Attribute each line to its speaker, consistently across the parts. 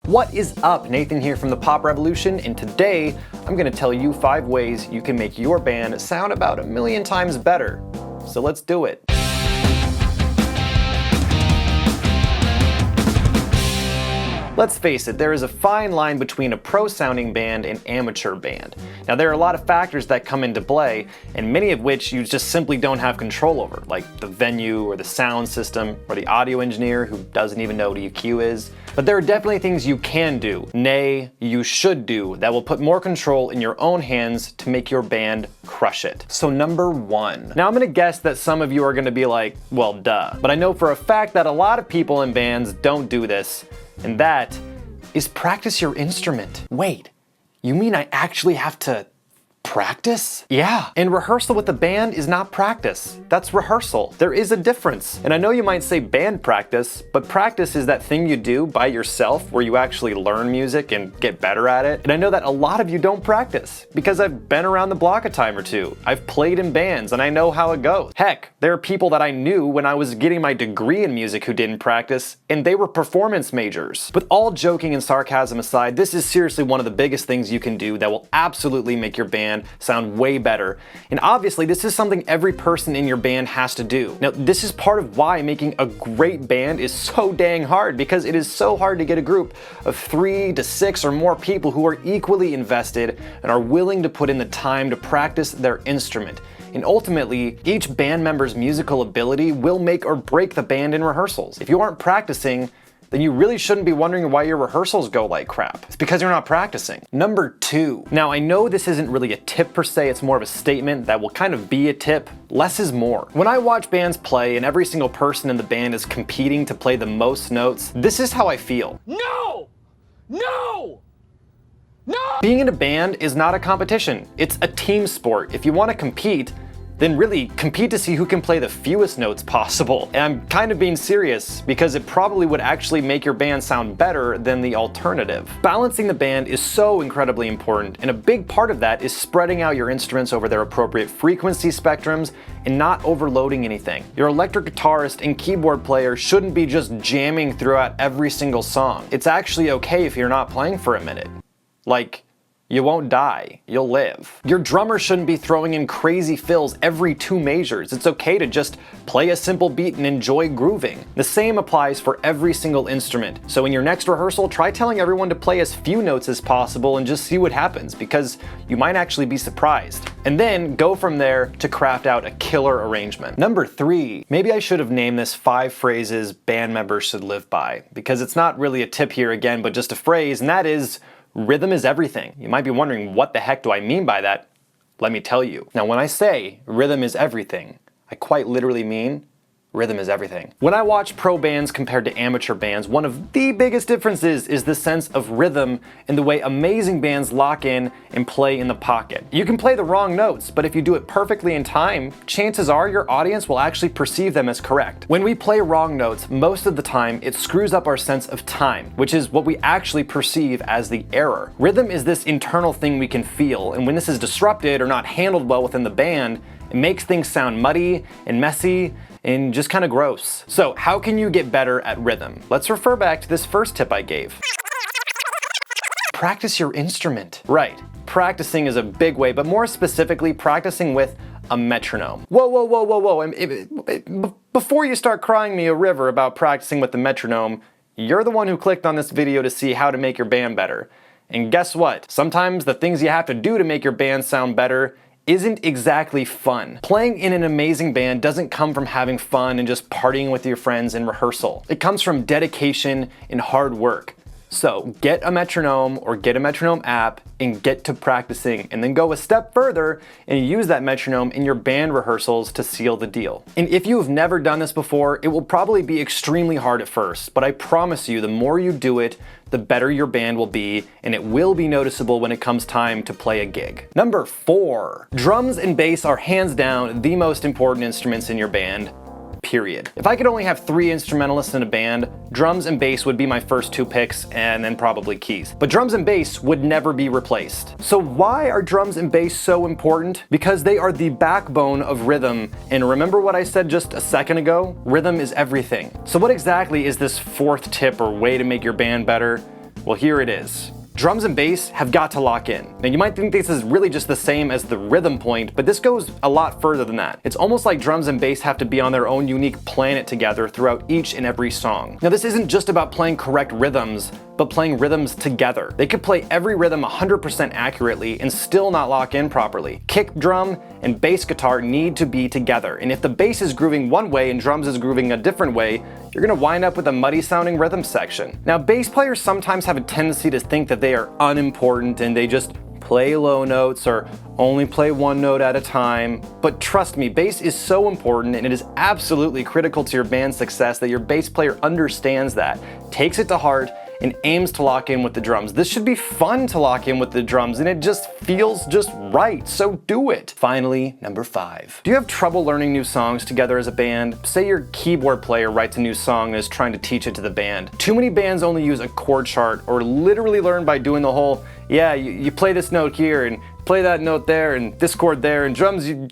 Speaker 1: What is up? Nathan here from the Pop Revolution, and today I'm going to tell you 5 ways you can make your band sound about 1,000,000 times better. So let's do it. Let's face it, there is a fine line between a pro-sounding band and amateur band. Now there are a lot of factors that come into play, and many of which you just simply don't have control over, like the venue or the sound system or the audio engineer who doesn't even know what EQ is. But there are definitely things you can do, nay, you should do, that will put more control in your own hands to make your band crush it. So number 1. Now I'm gonna guess that some of you are gonna be like, well, duh. But I know for a fact that a lot of people in bands don't do this. And that is practice your instrument. Wait, you mean I actually have to practice? Yeah, and rehearsal with the band is not practice. That's rehearsal. There is a difference. And I know you might say band practice, but practice is that thing you do by yourself where you actually learn music and get better at it. And I know that a lot of you don't practice because I've been around the block a time or two. I've played in bands and I know how it goes. Heck, there are people that I knew when I was getting my degree in music who didn't practice, and they were performance majors. With all joking and sarcasm aside, this is seriously one of the biggest things you can do that will absolutely make your band sound way better. And obviously this is something every person in your band has to do. Now this is part of why making a great band is so dang hard, because it is so hard to get a group of 3 to 6 or more people who are equally invested and are willing to put in the time to practice their instrument. And ultimately, each band member's musical ability will make or break the band in rehearsals. If you aren't practicing, then you really shouldn't be wondering why your rehearsals go like crap. It's because you're not practicing. Number 2. Now I know this isn't really a tip per se, it's more of a statement that will kind of be a tip. Less is more. When I watch bands play and every single person in the band is competing to play the most notes, this is how I feel. No! No! No! Being in a band is not a competition. It's a team sport. If you want to compete, then really compete to see who can play the fewest notes possible. And I'm kind of being serious, because it probably would actually make your band sound better than the alternative. Balancing the band is so incredibly important, and a big part of that is spreading out your instruments over their appropriate frequency spectrums and not overloading anything. Your electric guitarist and keyboard player shouldn't be just jamming throughout every single song. It's actually okay if you're not playing for a minute. Like, you won't die, you'll live. Your drummer shouldn't be throwing in crazy fills every 2 measures. It's okay to just play a simple beat and enjoy grooving. The same applies for every single instrument. So in your next rehearsal, try telling everyone to play as few notes as possible and just see what happens, because you might actually be surprised. And then go from there to craft out a killer arrangement. Number 3, maybe I should have named this 5 phrases band members should live by, because it's not really a tip here again, but just a phrase, and that is, rhythm is everything. You might be wondering, what the heck do I mean by that? Let me tell you. Now when I say rhythm is everything, I quite literally mean rhythm is everything. When I watch pro bands compared to amateur bands, one of the biggest differences is the sense of rhythm and the way amazing bands lock in and play in the pocket. You can play the wrong notes, but if you do it perfectly in time, chances are your audience will actually perceive them as correct. When we play wrong notes, most of the time it screws up our sense of time, which is what we actually perceive as the error. Rhythm is this internal thing we can feel, and when this is disrupted or not handled well within the band, it makes things sound muddy and messy and just kind of gross. So how can you get better at rhythm? Let's refer back to this first tip I gave. Practice your instrument. Right, practicing is a big way, but more specifically, practicing with a metronome. Whoa, whoa, whoa, whoa, whoa. Before you start crying me a river about practicing with the metronome, you're the one who clicked on this video to see how to make your band better. And guess what? Sometimes the things you have to do to make your band sound better isn't exactly fun. Playing in an amazing band doesn't come from having fun and just partying with your friends in rehearsal. It comes from dedication and hard work. So get a metronome or get a metronome app and get to practicing, and then go a step further and use that metronome in your band rehearsals to seal the deal. And if you have never done this before, it will probably be extremely hard at first, but I promise you, the more you do it, the better your band will be, and it will be noticeable when it comes time to play a gig. Number 4, drums and bass are hands down the most important instruments in your band. Period. If I could only have 3 instrumentalists in a band, drums and bass would be my first 2 picks, and then probably keys. But drums and bass would never be replaced. So why are drums and bass so important? Because they are the backbone of rhythm. And remember what I said just a second ago? Rhythm is everything. So what exactly is this 4th tip or way to make your band better? Well, here it is. Drums and bass have got to lock in. Now you might think this is really just the same as the rhythm point, but this goes a lot further than that. It's almost like drums and bass have to be on their own unique planet together throughout each and every song. Now this isn't just about playing correct rhythms, but playing rhythms together. They could play every rhythm 100% accurately and still not lock in properly. Kick drum and bass guitar need to be together, and if the bass is grooving one way and drums is grooving a different way, you're gonna wind up with a muddy sounding rhythm section. Now bass players sometimes have a tendency to think that they are unimportant and they just play low notes or only play one note at a time. But trust me, bass is so important and it is absolutely critical to your band's success that your bass player understands that, takes it to heart, and aims to lock in with the drums. This should be fun to lock in with the drums and it just feels just right, so do it. Finally, number 5. Do you have trouble learning new songs together as a band? Say your keyboard player writes a new song and is trying to teach it to the band. Too many bands only use a chord chart or literally learn by doing the whole, yeah, you play this note here and play that note there and this chord there, and drums, you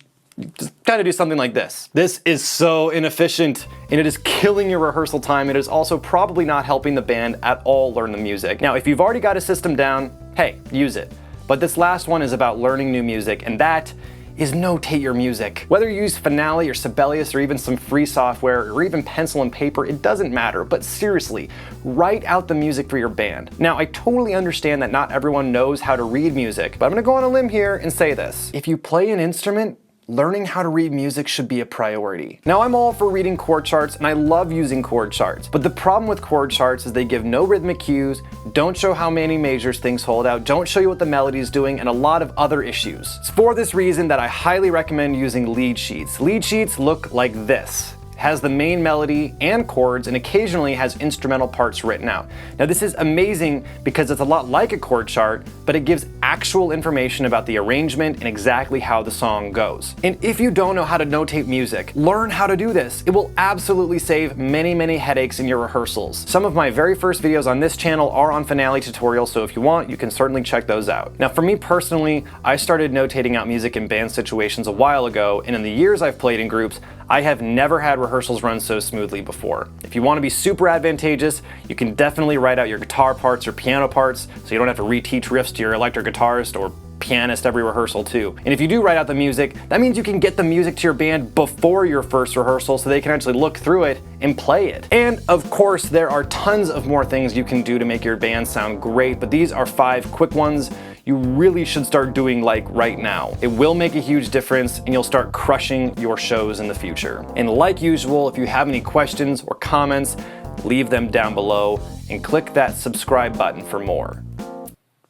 Speaker 1: just kind of do something like this. This is so inefficient and it is killing your rehearsal time. It is also probably not helping the band at all learn the music. Now, if you've already got a system down, hey, use it. But this last one is about learning new music, and that is Notate your music. Whether you use Finale or Sibelius or even some free software or even pencil and paper, it doesn't matter. But seriously, write out the music for your band. Now, I totally understand that not everyone knows how to read music, but I'm gonna go on a limb here and say this. If you play an instrument, learning how to read music should be a priority. Now, I'm all for reading chord charts and I love using chord charts, but the problem with chord charts is they give no rhythmic cues, don't show how many measures things hold out, don't show you what the melody is doing, and a lot of other issues. It's for this reason that I highly recommend using lead sheets. Lead sheets look like this. It has the main melody and chords and occasionally has instrumental parts written out. Now this is amazing because it's a lot like a chord chart, but it gives actual information about the arrangement and exactly how the song goes. And if you don't know how to notate music, learn how to do this. It will absolutely save many headaches in your rehearsals. Some of my very first videos on this channel are on Finale tutorials, so if you want, you can certainly check those out. Now for me personally, I started notating out music in band situations a while ago, and in the years I've played in groups, I have never had rehearsals run so smoothly before. If you want to be super advantageous, you can definitely write out your guitar parts or piano parts so you don't have to reteach riffs to your electric guitarist or pianist every rehearsal too. And if you do write out the music, that means you can get the music to your band before your first rehearsal so they can actually look through it and play it. And of course, there are tons of more things you can do to make your band sound great, but these are 5 quick ones you really should start doing like right now. It will make a huge difference and you'll start crushing your shows in the future. And like usual, if you have any questions or comments, leave them down below and click that subscribe button for more.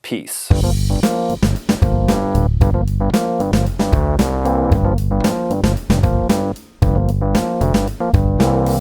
Speaker 1: Peace.